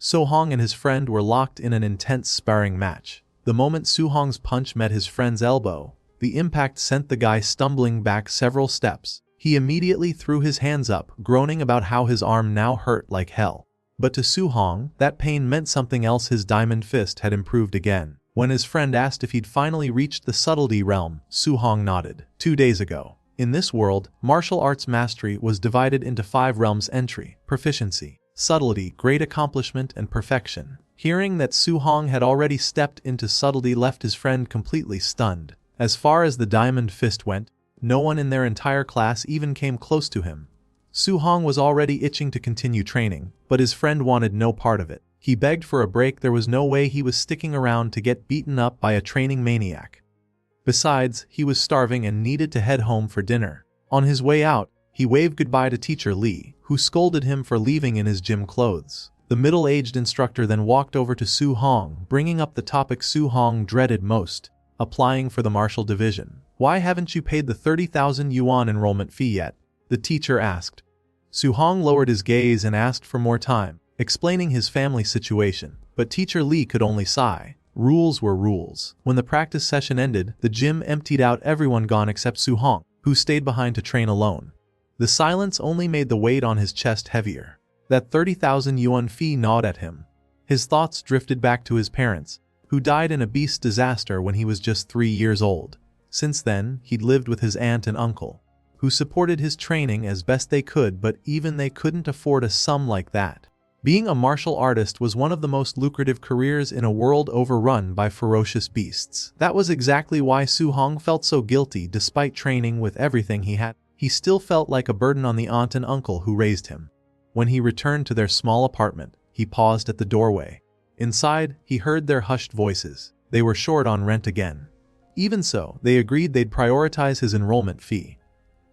So-hong and his friend were locked in an intense sparring match. The moment So-hong's punch met his friend's elbow, the impact sent the guy stumbling back several steps. He immediately threw his hands up, groaning about how his arm now hurt like hell. But to So-hong, that pain meant something else. His diamond fist had improved again. When his friend asked if he'd finally reached the subtlety realm, So-hong nodded. 2 days ago. In this world, martial arts mastery was divided into 5 realms: entry, proficiency, subtlety, great accomplishment, and perfection. Hearing that So-hong had already stepped into subtlety left his friend completely stunned. As far as the diamond fist went, no one in their entire class even came close to him. So-hong was already itching to continue training, but his friend wanted no part of it. He begged for a break. There was no way he was sticking around to get beaten up by a training maniac. Besides, he was starving and needed to head home for dinner. On his way out, he waved goodbye to Teacher Lee, who scolded him for leaving in his gym clothes. The middle-aged instructor then walked over to So-hong, bringing up the topic So-hong dreaded most: applying for the martial division. "Why haven't you paid the 30,000 yuan enrollment fee yet?" the teacher asked. So-hong lowered his gaze and asked for more time, explaining his family situation, but Teacher Lee could only sigh. Rules were rules. When the practice session ended, the gym emptied out, everyone gone except So-hong, who stayed behind to train alone. The silence only made the weight on his chest heavier. That 30,000 yuan fee gnawed at him. His thoughts drifted back to his parents, who died in a beast disaster when he was just 3 years old. Since then, he'd lived with his aunt and uncle, who supported his training as best they could, but even they couldn't afford a sum like that. Being a martial artist was one of the most lucrative careers in a world overrun by ferocious beasts. That was exactly why So-hong felt so guilty. Despite training with everything he had, he still felt like a burden on the aunt and uncle who raised him. When he returned to their small apartment, he paused at the doorway. Inside, he heard their hushed voices. They were short on rent again. Even so, they agreed they'd prioritize his enrollment fee.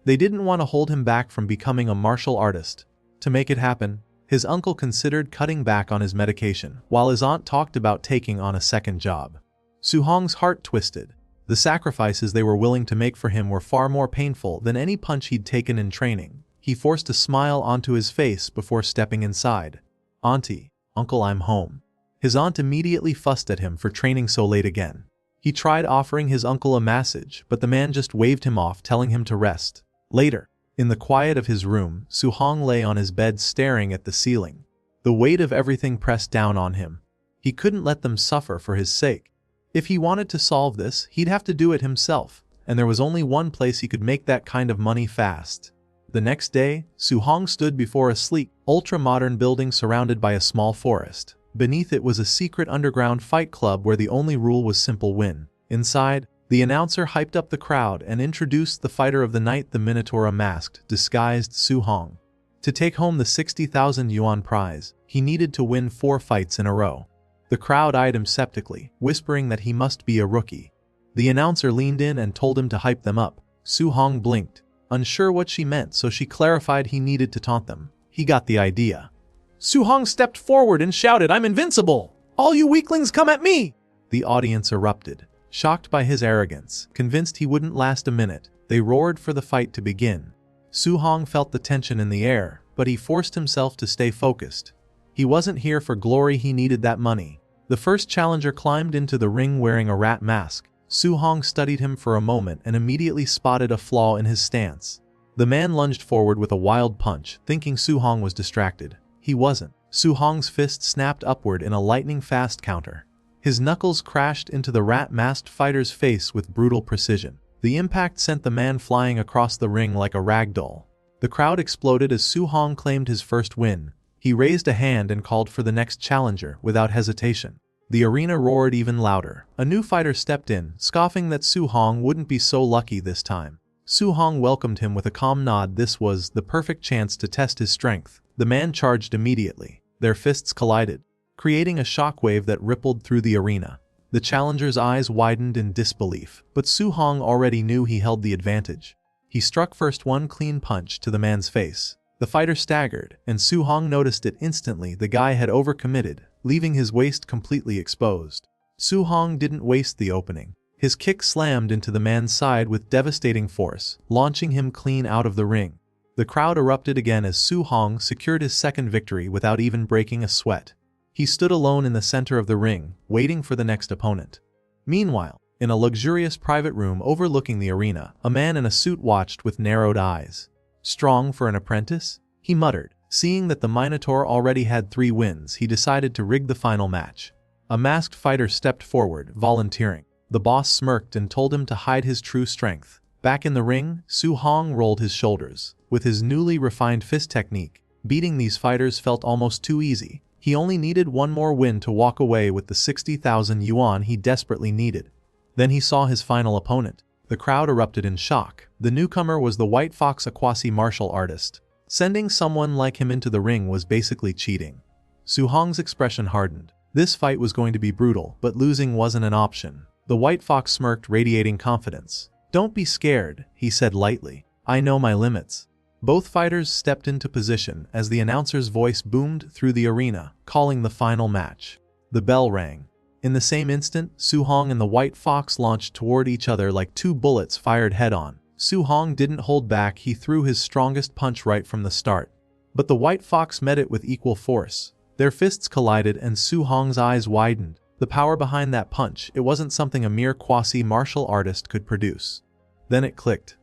They didn't want to hold him back from becoming a martial artist. To make it happen, his uncle considered cutting back on his medication, while his aunt talked about taking on a second job. So-hong's heart twisted. The sacrifices they were willing to make for him were far more painful than any punch he'd taken in training. He forced a smile onto his face before stepping inside. "Auntie, Uncle, I'm home." His aunt immediately fussed at him for training so late again. He tried offering his uncle a massage, but the man just waved him off, telling him to rest. Later, in the quiet of his room, So-hong lay on his bed staring at the ceiling. The weight of everything pressed down on him. He couldn't let them suffer for his sake. If he wanted to solve this, he'd have to do it himself, and there was only one place he could make that kind of money fast. The next day, So-hong stood before a sleek, ultra-modern building surrounded by a small forest. Beneath it was a secret underground fight club where the only rule was simple win. Inside, the announcer hyped up the crowd and introduced the fighter of the night. The Minotaur, a masked, disguised So-hong. To take home the 60,000 yuan prize, he needed to win 4 fights in a row. The crowd eyed him skeptically, whispering that he must be a rookie. The announcer leaned in and told him to hype them up. So-hong blinked, unsure what she meant, so she clarified he needed to taunt them. He got the idea. So-hong stepped forward and shouted, "I'm invincible! All you weaklings come at me!" The audience erupted, shocked by his arrogance. Convinced he wouldn't last a minute, they roared for the fight to begin. So-hong felt the tension in the air, but he forced himself to stay focused. He wasn't here for glory, he needed that money. The first challenger climbed into the ring wearing a rat mask. So-hong studied him for a moment and immediately spotted a flaw in his stance. The man lunged forward with a wild punch, thinking So-hong was distracted. He wasn't. So-hong's fist snapped upward in a lightning-fast counter. His knuckles crashed into the rat-masked fighter's face with brutal precision. The impact sent the man flying across the ring like a rag doll. The crowd exploded as So-hong claimed his first win. He raised a hand and called for the next challenger without hesitation. The arena roared even louder. A new fighter stepped in, scoffing that So-hong wouldn't be so lucky this time. So-hong welcomed him with a calm nod. This was the perfect chance to test his strength. The man charged immediately. Their fists collided, creating a shockwave that rippled through the arena. The challenger's eyes widened in disbelief, but So-hong already knew he held the advantage. He struck first one clean punch to the man's face. The fighter staggered, and So-hong noticed it instantly. The guy had overcommitted, leaving his waist completely exposed. So-hong didn't waste the opening. His kick slammed into the man's side with devastating force, launching him clean out of the ring. The crowd erupted again as So-hong secured his second victory without even breaking a sweat. He stood alone in the center of the ring, waiting for the next opponent. Meanwhile, in a luxurious private room overlooking the arena, a man in a suit watched with narrowed eyes. "Strong for an apprentice?" he muttered. Seeing that the Minotaur already had 3 wins, he decided to rig the final match. A masked fighter stepped forward, volunteering. The boss smirked and told him to hide his true strength. Back in the ring, Su-hong rolled his shoulders. With his newly refined fist technique, beating these fighters felt almost too easy. He only needed one more win to walk away with the 60,000 yuan he desperately needed. Then he saw his final opponent. The crowd erupted in shock. The newcomer was the White Fox, a quasi-martial artist. Sending someone like him into the ring was basically cheating. Su-hong's expression hardened. This fight was going to be brutal, but losing wasn't an option. The White Fox smirked, radiating confidence. "Don't be scared," he said lightly. "I know my limits." Both fighters stepped into position as the announcer's voice boomed through the arena, calling the final match. The bell rang. In the same instant, Su-hong and the White Fox launched toward each other like 2 bullets fired head-on. Su-hong didn't hold back, he threw his strongest punch right from the start. But the White Fox met it with equal force. Their fists collided and Su-hong's eyes widened. The power behind that punch, it wasn't something a mere quasi-martial artist could produce. Then it clicked.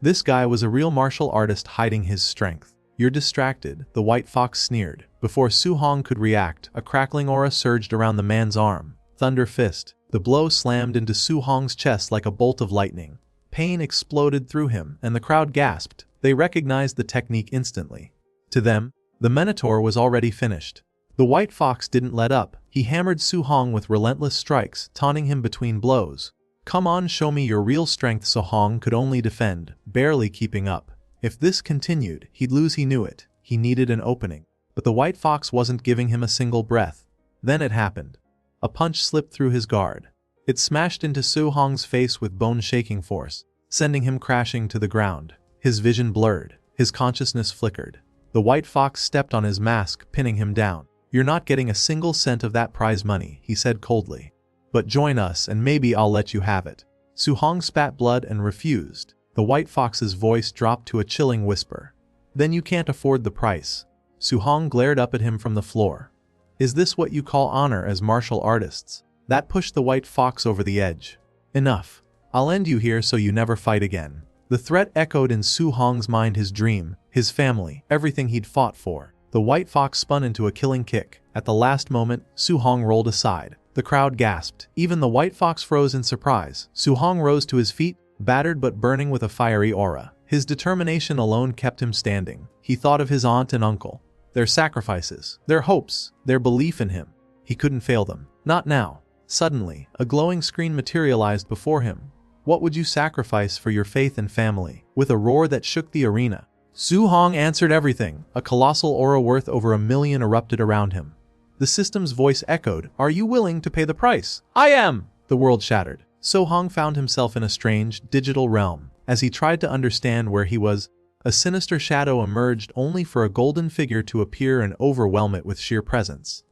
This guy was a real martial artist hiding his strength. "You're distracted," the White Fox sneered. Before Su-hong could react, a crackling aura surged around the man's arm. Thunder Fist. The blow slammed into Su-hong's chest like a bolt of lightning. Pain exploded through him, and the crowd gasped. They recognized the technique instantly. To them, the Minotaur was already finished. The White Fox didn't let up. He hammered Su-hong with relentless strikes, taunting him between blows. "Come on, show me your real strength." Su-hong could only defend, barely keeping up. If this continued, he'd lose, he knew it. He needed an opening. But the White Fox wasn't giving him a single breath. Then it happened. A punch slipped through his guard. It smashed into Su-hong's face with bone-shaking force, sending him crashing to the ground. His vision blurred. His consciousness flickered. The White Fox stepped on his mask, pinning him down. "You're not getting a single cent of that prize money," he said coldly. "But join us and maybe I'll let you have it." Su-hong spat blood and refused. The White Fox's voice dropped to a chilling whisper. "Then you can't afford the price." Su-hong glared up at him from the floor. "Is this what you call honor as martial artists?" That pushed the White Fox over the edge. "Enough. I'll end you here so you never fight again." The threat echoed in Su-hong's mind, his dream, his family, everything he'd fought for. The White Fox spun into a killing kick. At the last moment, Su-hong rolled aside. The crowd gasped. Even the White Fox froze in surprise. Su-hong rose to his feet, battered but burning with a fiery aura. His determination alone kept him standing. He thought of his aunt and uncle, their sacrifices, their hopes, their belief in him. He couldn't fail them. Not now. Suddenly, a glowing screen materialized before him. "What would you sacrifice for your faith and family?" With a roar that shook the arena, Su-hong answered everything. A colossal aura worth over 1 million erupted around him. The system's voice echoed, "Are you willing to pay the price?" "I am!" The world shattered. Su-hong found himself in a strange, digital realm. As he tried to understand where he was, a sinister shadow emerged, only for a golden figure to appear and overwhelm it with sheer presence.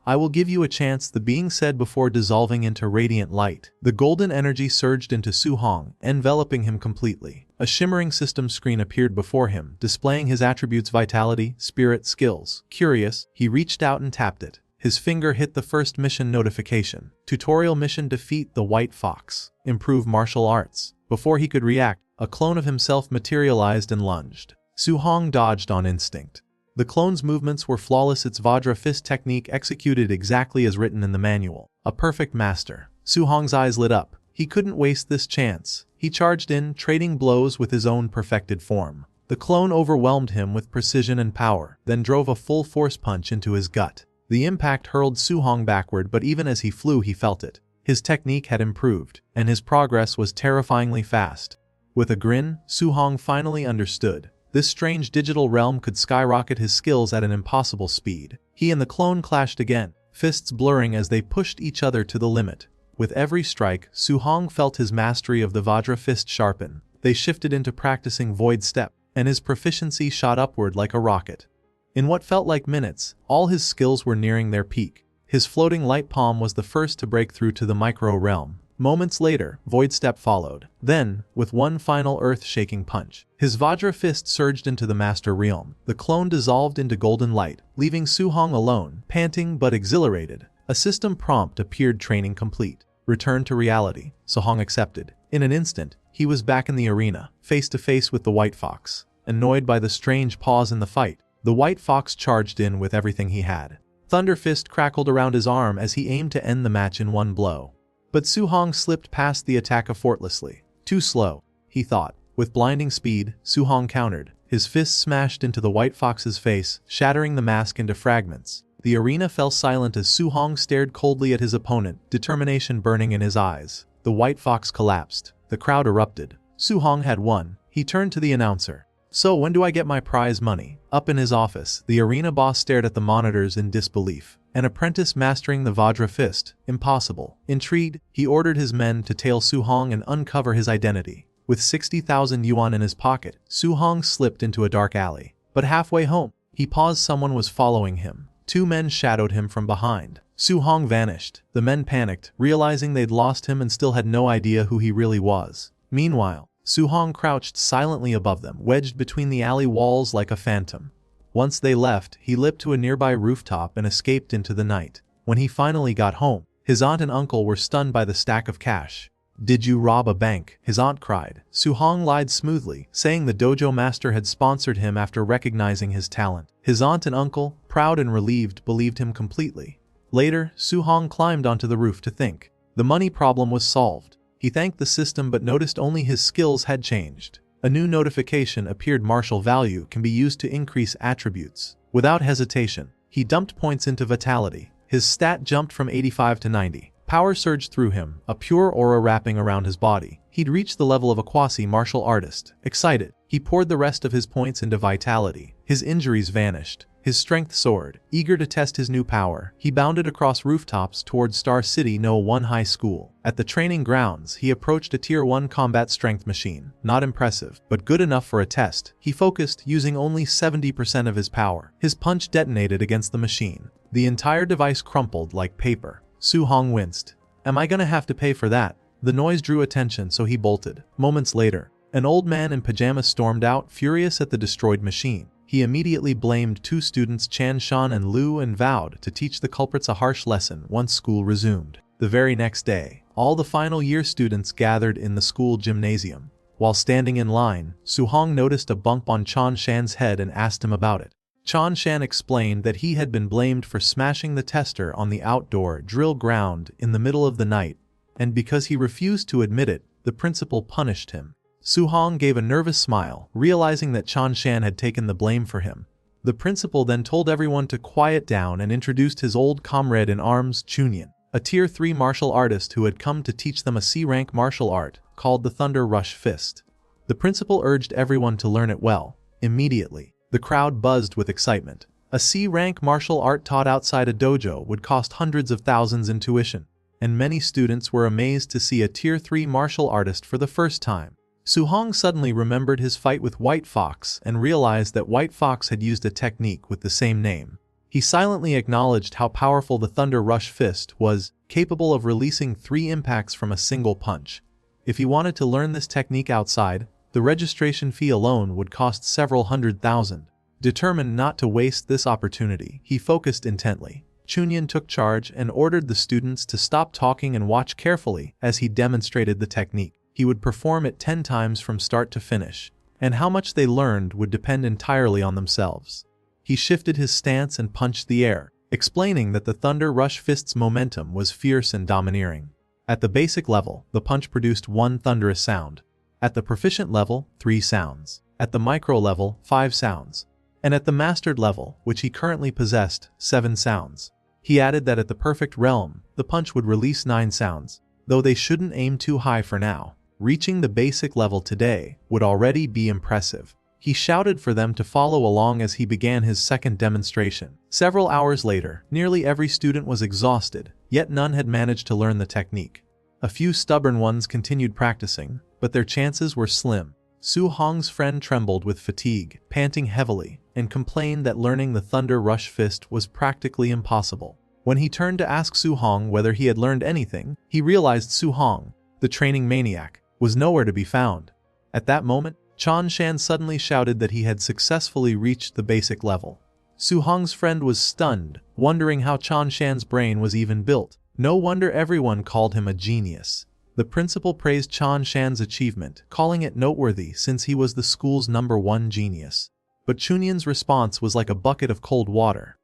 "I will give you a chance," the being said before dissolving into radiant light. The golden energy surged into Su-hong, enveloping him completely. A shimmering system screen appeared before him, displaying his attributes: vitality, spirit, skills. Curious, he reached out and tapped it. His finger hit the first mission notification. Tutorial mission: defeat the White Fox. Improve martial arts. Before he could react, a clone of himself materialized and lunged. Su-hong dodged on instinct. The clone's movements were flawless, its Vajra fist technique executed exactly as written in the manual. A perfect master. Su-hong's eyes lit up. He couldn't waste this chance. He charged in, trading blows with his own perfected form. The clone overwhelmed him with precision and power, then drove a full force punch into his gut. The impact hurled Su-hong backward, but even as he flew, he felt it. His technique had improved, and his progress was terrifyingly fast. With a grin, Su-hong finally understood. This strange digital realm could skyrocket his skills at an impossible speed. He and the clone clashed again, fists blurring as they pushed each other to the limit. With every strike, Su-hong felt his mastery of the Vajra fist sharpen. They shifted into practicing Void Step, and his proficiency shot upward like a rocket. In what felt like minutes, all his skills were nearing their peak. His floating light palm was the first to break through to the micro realm. Moments later, Void Step followed. Then, with one final earth-shaking punch, his Vajra fist surged into the Master Realm. The clone dissolved into golden light, leaving Su-hong alone, panting but exhilarated. A system prompt appeared, training complete. Return to reality. Su-hong accepted. In an instant, he was back in the arena, face to face with the White Fox. Annoyed by the strange pause in the fight, the White Fox charged in with everything he had. Thunder Fist crackled around his arm as he aimed to end the match in one blow. But Su-hong slipped past the attack effortlessly. Too slow, he thought. With blinding speed, Su-hong countered. His fist smashed into the White Fox's face, shattering the mask into fragments. The arena fell silent as Su-hong stared coldly at his opponent, determination burning in his eyes. The White Fox collapsed. The crowd erupted. Su-hong had won. He turned to the announcer. "So when do I get my prize money?" Up in his office, the arena boss stared at the monitors in disbelief. An apprentice mastering the Vajra fist? Impossible. Intrigued, he ordered his men to tail Su-hong and uncover his identity. With 60,000 yuan in his pocket, Su-hong slipped into a dark alley. But halfway home, he paused. Someone was following him. Two men shadowed him from behind. Su-hong vanished. The men panicked, realizing they'd lost him and still had no idea who he really was. Meanwhile, Su-hong crouched silently above them, wedged between the alley walls like a phantom. Once they left, he leapt to a nearby rooftop and escaped into the night. When he finally got home, his aunt and uncle were stunned by the stack of cash. "Did you rob a bank?" his aunt cried. Su-hong lied smoothly, saying the dojo master had sponsored him after recognizing his talent. His aunt and uncle, proud and relieved, believed him completely. Later, Su-hong climbed onto the roof to think. The money problem was solved. He thanked the system but noticed only his skills had changed. A new notification appeared: martial value can be used to increase attributes. Without hesitation, he dumped points into vitality. His stat jumped from 85 to 90. Power surged through him, a pure aura wrapping around his body. He'd reached the level of a quasi-martial artist. Excited, he poured the rest of his points into vitality. His injuries vanished. His strength soared. Eager to test his new power, he bounded across rooftops towards Star City No. 1 High School. At the training grounds, he approached a Tier 1 combat strength machine. Not impressive, but good enough for a test. He focused, using only 70% of his power. His punch detonated against the machine. The entire device crumpled like paper. Su-hong winced. "Am I gonna have to pay for that?" The noise drew attention, so he bolted. Moments later, an old man in pajamas stormed out, furious at the destroyed machine. He immediately blamed two students, Chan Shan and Lu, and vowed to teach the culprits a harsh lesson once school resumed. The very next day, all the final year students gathered in the school gymnasium. While standing in line, Su-hong noticed a bump on Chan Shan's head and asked him about it. Chan Shan explained that he had been blamed for smashing the tester on the outdoor drill ground in the middle of the night, and because he refused to admit it, the principal punished him. Su-hong gave a nervous smile, realizing that Chan Shan had taken the blame for him. The principal then told everyone to quiet down and introduced his old comrade in arms, Chunyan, a Tier 3 martial artist who had come to teach them a C-rank martial art called the Thunder Rush Fist. The principal urged everyone to learn it well. Immediately, the crowd buzzed with excitement. A C-rank martial art taught outside a dojo would cost hundreds of thousands in tuition, and many students were amazed to see a Tier 3 martial artist for the first time. Su-hong suddenly remembered his fight with White Fox and realized that White Fox had used a technique with the same name. He silently acknowledged how powerful the Thunder Rush Fist was, capable of releasing 3 impacts from a single punch. If he wanted to learn this technique outside, the registration fee alone would cost several $100,000. Determined not to waste this opportunity, he focused intently. Chunyan took charge and ordered the students to stop talking and watch carefully as he demonstrated the technique. He would perform it 10 times from start to finish, and how much they learned would depend entirely on themselves. He shifted his stance and punched the air, explaining that the Thunder Rush Fist's momentum was fierce and domineering. At the basic level, the punch produced 1 thunderous sound. At the proficient level, 3 sounds. At the micro level, 5 sounds. And at the mastered level, which he currently possessed, 7 sounds. He added that at the perfect realm, the punch would release 9 sounds, though they shouldn't aim too high for now. Reaching the basic level today would already be impressive. He shouted for them to follow along as he began his second demonstration. Several hours later, nearly every student was exhausted, yet none had managed to learn the technique. A few stubborn ones continued practicing, but their chances were slim. Su-hong's friend trembled with fatigue, panting heavily, and complained that learning the Thunder Rush Fist was practically impossible. When he turned to ask Su-hong whether he had learned anything, he realized Su-hong, the training maniac, was nowhere to be found. At that moment, Chan Shan suddenly shouted that he had successfully reached the basic level. Su-hong's friend was stunned, wondering how Chan Shan's brain was even built. No wonder everyone called him a genius. The principal praised Chan Shan's achievement, calling it noteworthy since he was the school's #1 genius. But Chunyan's response was like a bucket of cold water.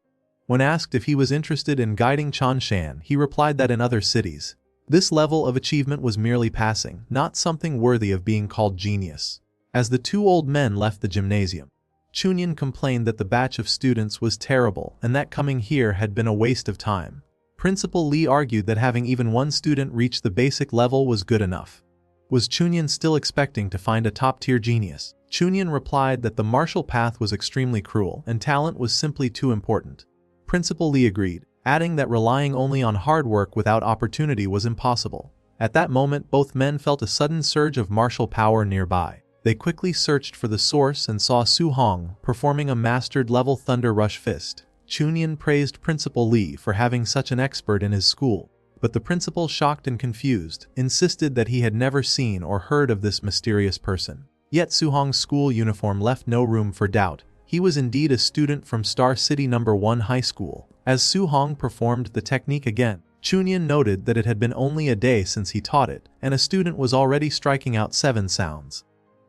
When asked if he was interested in guiding Chan Shan, he replied that in other cities, this level of achievement was merely passing, not something worthy of being called genius. As the two old men left the gymnasium, Chunyan complained that the batch of students was terrible and that coming here had been a waste of time. Principal Lee argued that having even one student reach the basic level was good enough. Was Chunyan still expecting to find a top-tier genius? Chunyan replied that the martial path was extremely cruel and talent was simply too important. Principal Lee agreed, adding that relying only on hard work without opportunity was impossible. At that moment, both men felt a sudden surge of martial power nearby. They quickly searched for the source and saw Su-hong performing a mastered level Thunder Rush Fist. Chunyan praised Principal Lee for having such an expert in his school, but the principal, shocked and confused, insisted that he had never seen or heard of this mysterious person. Yet Su-hong's school uniform left no room for doubt. He was indeed a student from Star City #1 High School. As Su-hong performed the technique again, Chunyan noted that it had been only a day since he taught it, and a student was already striking out 7 sounds.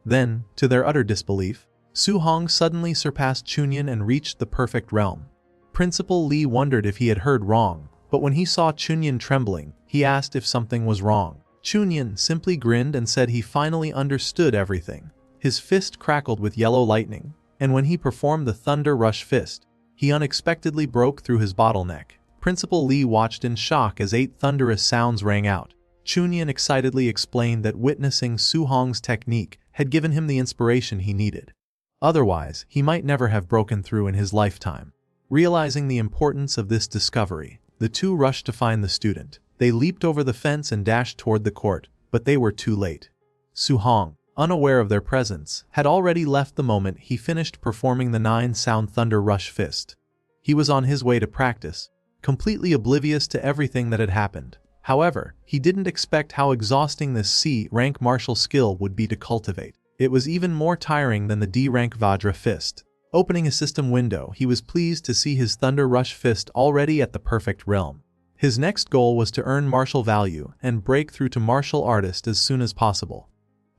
Then, to their utter disbelief, Su-hong suddenly surpassed Chunyan and reached the perfect realm. Principal Lee wondered if he had heard wrong, but when he saw Chunyan trembling, he asked if something was wrong. Chunyan simply grinned and said he finally understood everything. His fist crackled with yellow lightning, and when he performed the Thunder Rush Fist, he unexpectedly broke through his bottleneck. Principal Lee watched in shock as 8 thunderous sounds rang out. Chunyan excitedly explained that witnessing Su-hong's technique had given him the inspiration he needed. Otherwise, he might never have broken through in his lifetime. Realizing the importance of this discovery, the two rushed to find the student. They leaped over the fence and dashed toward the court, but they were too late. Su-hong, unaware of their presence, had already left the moment he finished performing the 9-sound Thunder Rush Fist. He was on his way to practice, completely oblivious to everything that had happened. However, he didn't expect how exhausting this C-rank martial skill would be to cultivate. It was even more tiring than the D-rank Vajra Fist. Opening a system window, he was pleased to see his Thunder Rush Fist already at the perfect realm. His next goal was to earn martial value and break through to martial artist as soon as possible.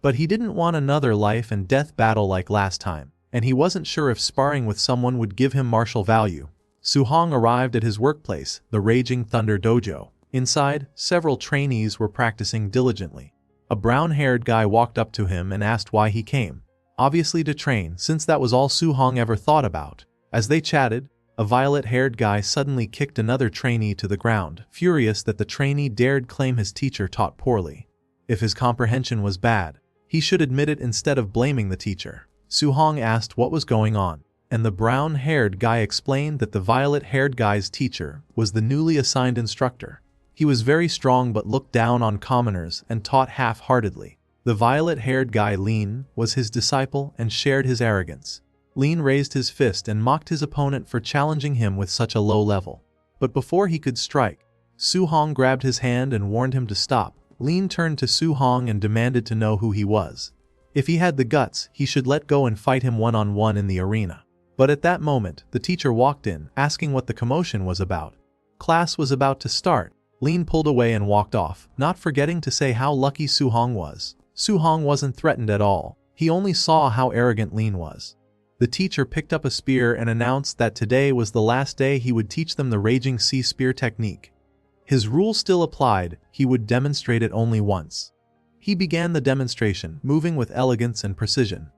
But he didn't want another life and death battle like last time, and he wasn't sure if sparring with someone would give him martial value. Su-hong arrived at his workplace, the Raging Thunder Dojo. Inside, several trainees were practicing diligently. A brown-haired guy walked up to him and asked why he came. Obviously to train, since that was all Su-hong ever thought about. As they chatted, a violet-haired guy suddenly kicked another trainee to the ground, furious that the trainee dared claim his teacher taught poorly. If his comprehension was bad, he should admit it instead of blaming the teacher. Su-hong asked what was going on, and the brown-haired guy explained that the violet-haired guy's teacher was the newly assigned instructor. He was very strong but looked down on commoners and taught half-heartedly. The violet-haired guy Lin was his disciple and shared his arrogance. Lin raised his fist and mocked his opponent for challenging him with such a low level. But before he could strike, Su-hong grabbed his hand and warned him to stop. Lin turned to Su-hong and demanded to know who he was. If he had the guts, he should let go and fight him one-on-one in the arena. But at that moment, the teacher walked in, asking what the commotion was about. Class was about to start. Lin pulled away and walked off, not forgetting to say how lucky Su-hong was. Su-hong wasn't threatened at all. He only saw how arrogant Lin was. The teacher picked up a spear and announced that today was the last day he would teach them the Raging Sea Spear technique. His rule still applied, he would demonstrate it only once. He began the demonstration, moving with elegance and precision.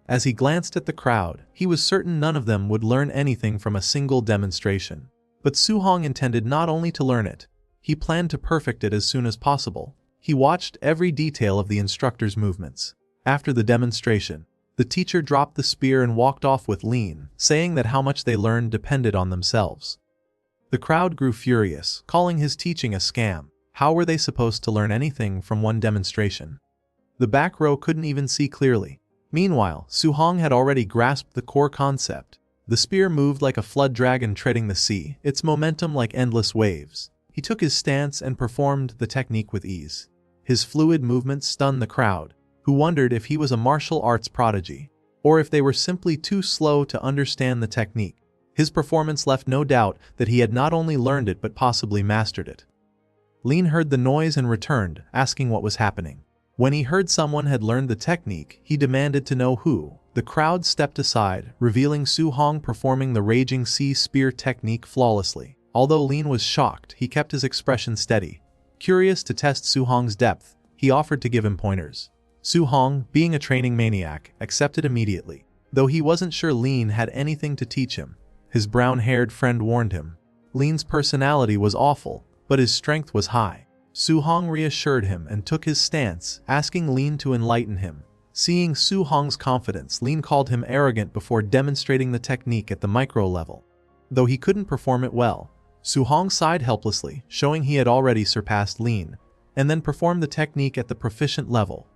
As he glanced at the crowd, he was certain none of them would learn anything from a single demonstration. But Su-hong intended not only to learn it, he planned to perfect it as soon as possible. He watched every detail of the instructor's movements. After the demonstration, the teacher dropped the spear and walked off with Lin, saying that how much they learned depended on themselves. The crowd grew furious, calling his teaching a scam. How were they supposed to learn anything from one demonstration? The back row couldn't even see clearly. Meanwhile, Su-hong had already grasped the core concept. The spear moved like a flood dragon treading the sea, its momentum like endless waves. He took his stance and performed the technique with ease. His fluid movements stunned the crowd, who wondered if he was a martial arts prodigy, or if they were simply too slow to understand the technique. His performance left no doubt that he had not only learned it but possibly mastered it. Lin heard the noise and returned, asking what was happening. When he heard someone had learned the technique, he demanded to know who. The crowd stepped aside, revealing Su Hong performing the Raging Sea Spear technique flawlessly. Although Lin was shocked, he kept his expression steady. Curious to test Su Hong's depth, he offered to give him pointers. Su Hong, being a training maniac, accepted immediately. Though he wasn't sure Lin had anything to teach him, his brown-haired friend warned him. Lin's personality was awful, but his strength was high. Su Hong reassured him and took his stance, asking Lin to enlighten him. Seeing Su Hong's confidence, Lin called him arrogant before demonstrating the technique at the micro level. Though he couldn't perform it well, Su Hong sighed helplessly, showing he had already surpassed Lin, and then performed the technique at the proficient level.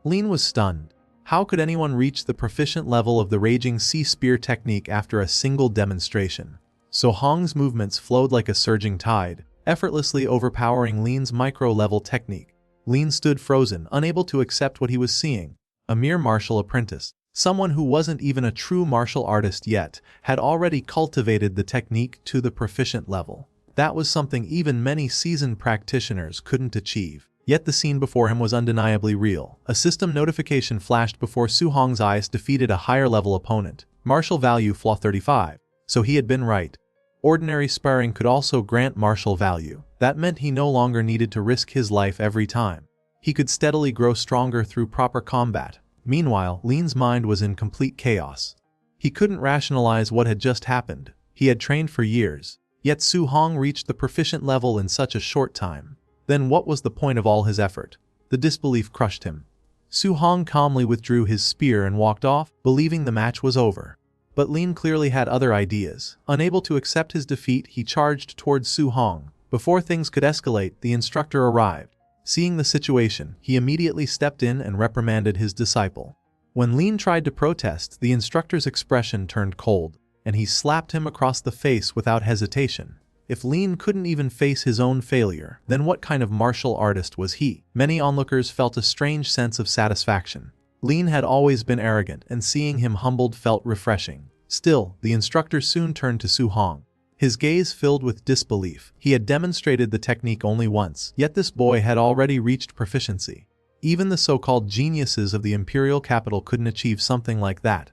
Lin was stunned. How could anyone reach the proficient level of the Raging Sea Spear technique after a single demonstration? Su Hong's movements flowed like a surging tide, effortlessly overpowering Lin's micro-level technique. Lin stood frozen, unable to accept what he was seeing. A mere martial apprentice, someone who wasn't even a true martial artist yet, had already cultivated the technique to the proficient level. That was something even many seasoned practitioners couldn't achieve. Yet the scene before him was undeniably real. A system notification flashed before Su Hong's eyes defeated a higher-level opponent. Martial value flaw 35. So he had been right. Ordinary sparring could also grant martial value. That meant he no longer needed to risk his life every time. He could steadily grow stronger through proper combat. Meanwhile, Lin's mind was in complete chaos. He couldn't rationalize what had just happened. He had trained for years, yet Su Hong reached the proficient level in such a short time. Then what was the point of all his effort? The disbelief crushed him. Su Hong calmly withdrew his spear and walked off, believing the match was over. But Lin clearly had other ideas. Unable to accept his defeat, he charged towards Su Hong. Before things could escalate, the instructor arrived. Seeing the situation, he immediately stepped in and reprimanded his disciple. When Lin tried to protest, the instructor's expression turned cold, and he slapped him across the face without hesitation. If Lin couldn't even face his own failure, then what kind of martial artist was he? Many onlookers felt a strange sense of satisfaction. Lin had always been arrogant, and seeing him humbled felt refreshing. Still, the instructor soon turned to Su Hong. His gaze filled with disbelief. He had demonstrated the technique only once, yet this boy had already reached proficiency. Even the so-called geniuses of the imperial capital couldn't achieve something like that.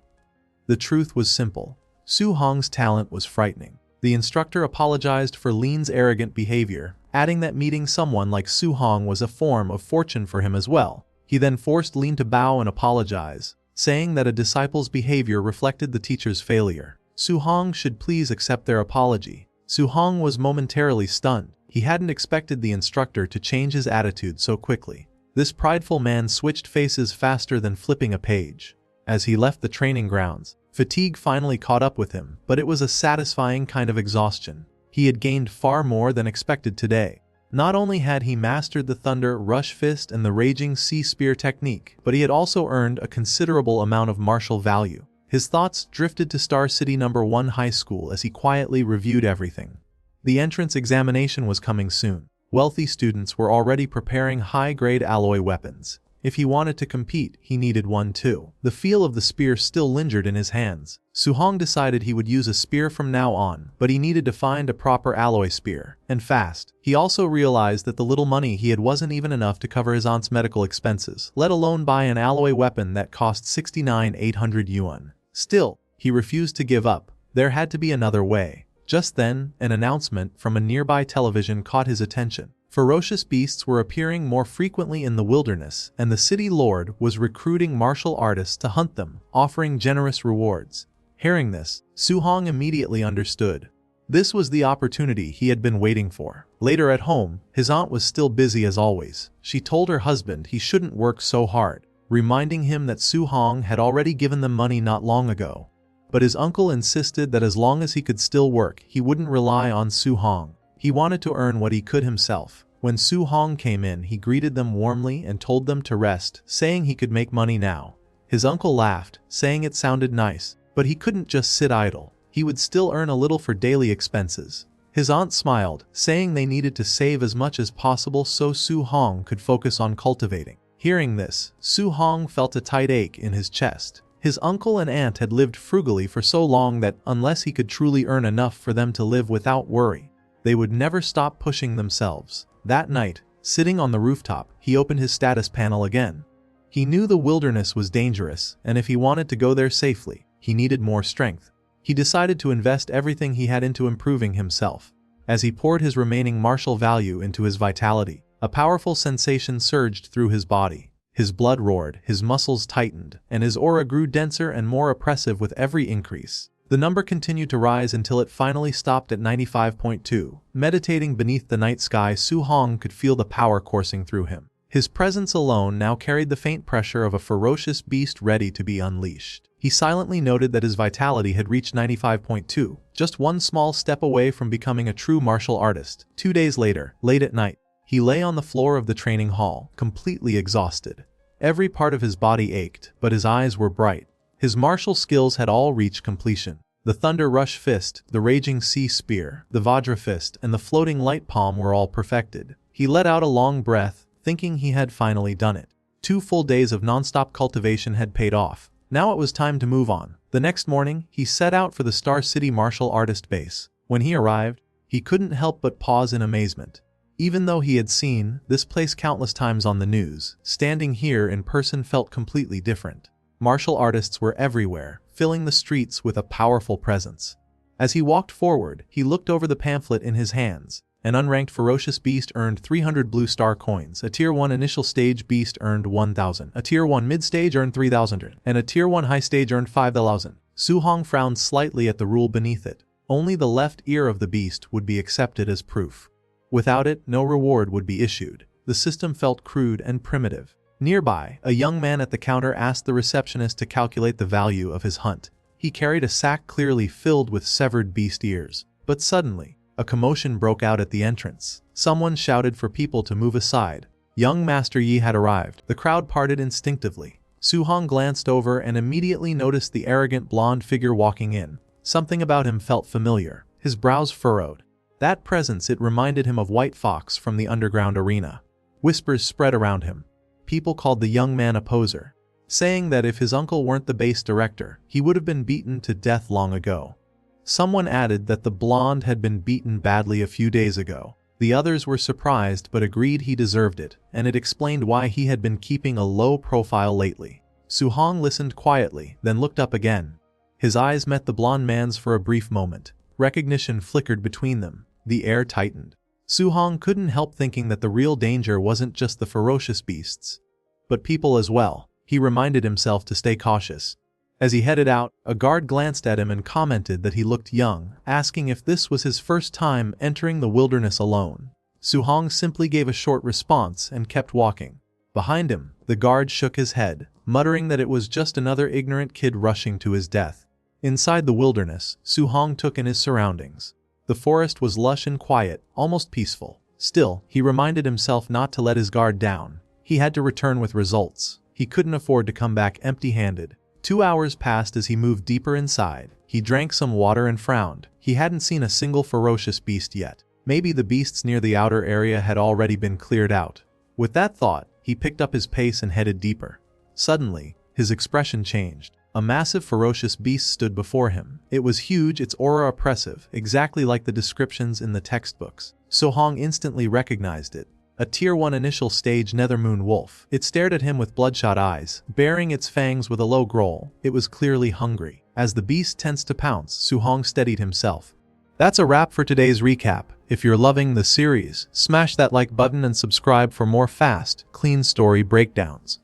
The truth was simple. Su Hong's talent was frightening. The instructor apologized for Lin's arrogant behavior, adding that meeting someone like Su Hong was a form of fortune for him as well. He then forced Lin to bow and apologize, saying that a disciple's behavior reflected the teacher's failure. Su Hong should please accept their apology. Su Hong was momentarily stunned. He hadn't expected the instructor to change his attitude so quickly. This prideful man switched faces faster than flipping a page. As he left the training grounds, fatigue finally caught up with him, but it was a satisfying kind of exhaustion. He had gained far more than expected today. Not only had he mastered the Thunder Rush Fist and the Raging Sea Spear technique, but he had also earned a considerable amount of martial value. His thoughts drifted to Star City No. 1 High School as he quietly reviewed everything. The entrance examination was coming soon. Wealthy students were already preparing high-grade alloy weapons. If he wanted to compete, he needed one too. The feel of the spear still lingered in his hands. Su Hong decided he would use a spear from now on, but he needed to find a proper alloy spear, and fast. He also realized that the little money he had wasn't even enough to cover his aunt's medical expenses, let alone buy an alloy weapon that cost 69,800 yuan. Still, he refused to give up. There had to be another way. Just then, an announcement from a nearby television caught his attention. Ferocious beasts were appearing more frequently in the wilderness, and the city lord was recruiting martial artists to hunt them, offering generous rewards. Hearing this, Su Hong immediately understood. This was the opportunity he had been waiting for. Later at home, his aunt was still busy as always. She told her husband he shouldn't work so hard, reminding him that Su Hong had already given them money not long ago. But his uncle insisted that as long as he could still work, he wouldn't rely on Su Hong. He wanted to earn what he could himself. When Su Hong came in, he greeted them warmly and told them to rest, saying he could make money now. His uncle laughed, saying it sounded nice, but he couldn't just sit idle. he would still earn a little for daily expenses. His aunt smiled, saying they needed to save as much as possible so Su-hong could focus on cultivating. Hearing this, Su-hong felt a tight ache in his chest. His uncle and aunt had lived frugally for so long that unless he could truly earn enough for them to live without worry, they would never stop pushing themselves. That night, sitting on the rooftop, he opened his status panel again. He knew the wilderness was dangerous, and if he wanted to go there safely, he needed more strength. He decided to invest everything he had into improving himself. As he poured his remaining martial value into his vitality, a powerful sensation surged through his body. His blood roared, his muscles tightened, and his aura grew denser and more oppressive with every increase. The number continued to rise until it finally stopped at 95.2. Meditating beneath the night sky, Su-hong could feel the power coursing through him. His presence alone now carried the faint pressure of a ferocious beast ready to be unleashed. He silently noted that his vitality had reached 95.2, just one small step away from becoming a true martial artist. 2 days later, late at night, he lay on the floor of the training hall, completely exhausted. Every part of his body ached, but his eyes were bright. His martial skills had all reached completion. The Thunder Rush Fist, the Raging Sea Spear, the Vajra Fist, and the Floating Light Palm were all perfected. He let out a long breath, thinking he had finally done it. 2 full days of non-stop cultivation had paid off. Now it was time to move on. The next morning, he set out for the Star City martial artist base. When he arrived, he couldn't help but pause in amazement. Even though he had seen this place countless times on the news, standing here in person felt completely different. Martial artists were everywhere, filling the streets with a powerful presence. As he walked forward, he looked over the pamphlet in his hands. An unranked ferocious beast earned 300 blue star coins, a tier 1 initial stage beast earned 1,000, a tier 1 mid-stage earned 3,000, and a tier 1 high stage earned 5,000. Su-hong frowned slightly at the rule beneath it. Only the left ear of the beast would be accepted as proof. Without it, no reward would be issued. The system felt crude and primitive. Nearby, a young man at the counter asked the receptionist to calculate the value of his hunt. He carried a sack clearly filled with severed beast ears. But suddenly, a commotion broke out at the entrance. Someone shouted for people to move aside. Young Master Yi had arrived. The crowd parted instinctively. Su-hong glanced over and immediately noticed the arrogant blonde figure walking in. Something about him felt familiar. His brows furrowed. That presence, it reminded him of White Fox from the underground arena. Whispers spread around him. People called the young man a poser, saying that if his uncle weren't the base director, he would have been beaten to death long ago. Someone added that the blonde had been beaten badly a few days ago. The others were surprised but agreed he deserved it, and it explained why he had been keeping a low profile lately. Su-hong listened quietly, then looked up again. His eyes met the blonde man's for a brief moment. Recognition flickered between them. The air tightened. Su-hong couldn't help thinking that the real danger wasn't just the ferocious beasts, but people as well. He reminded himself to stay cautious. As he headed out, a guard glanced at him and commented that he looked young, asking if this was his first time entering the wilderness alone. Su-hong simply gave a short response and kept walking. Behind him, the guard shook his head, muttering that it was just another ignorant kid rushing to his death. Inside the wilderness, Su-hong took in his surroundings. The forest was lush and quiet, almost peaceful. Still, he reminded himself not to let his guard down. He had to return with results. He couldn't afford to come back empty-handed. 2 hours passed as he moved deeper inside. He drank some water and frowned. He hadn't seen a single ferocious beast yet. Maybe the beasts near the outer area had already been cleared out. With that thought, he picked up his pace and headed deeper. Suddenly, his expression changed. A massive ferocious beast stood before him. It was huge, its aura oppressive, exactly like the descriptions in the textbooks. Su-hong instantly recognized it. A tier 1 initial stage nethermoon wolf. It stared at him with bloodshot eyes, baring its fangs with a low growl. It was clearly hungry. As the beast tensed to pounce, Su-hong steadied himself. That's a wrap for today's recap. If you're loving the series, smash that like button and subscribe for more fast, clean story breakdowns.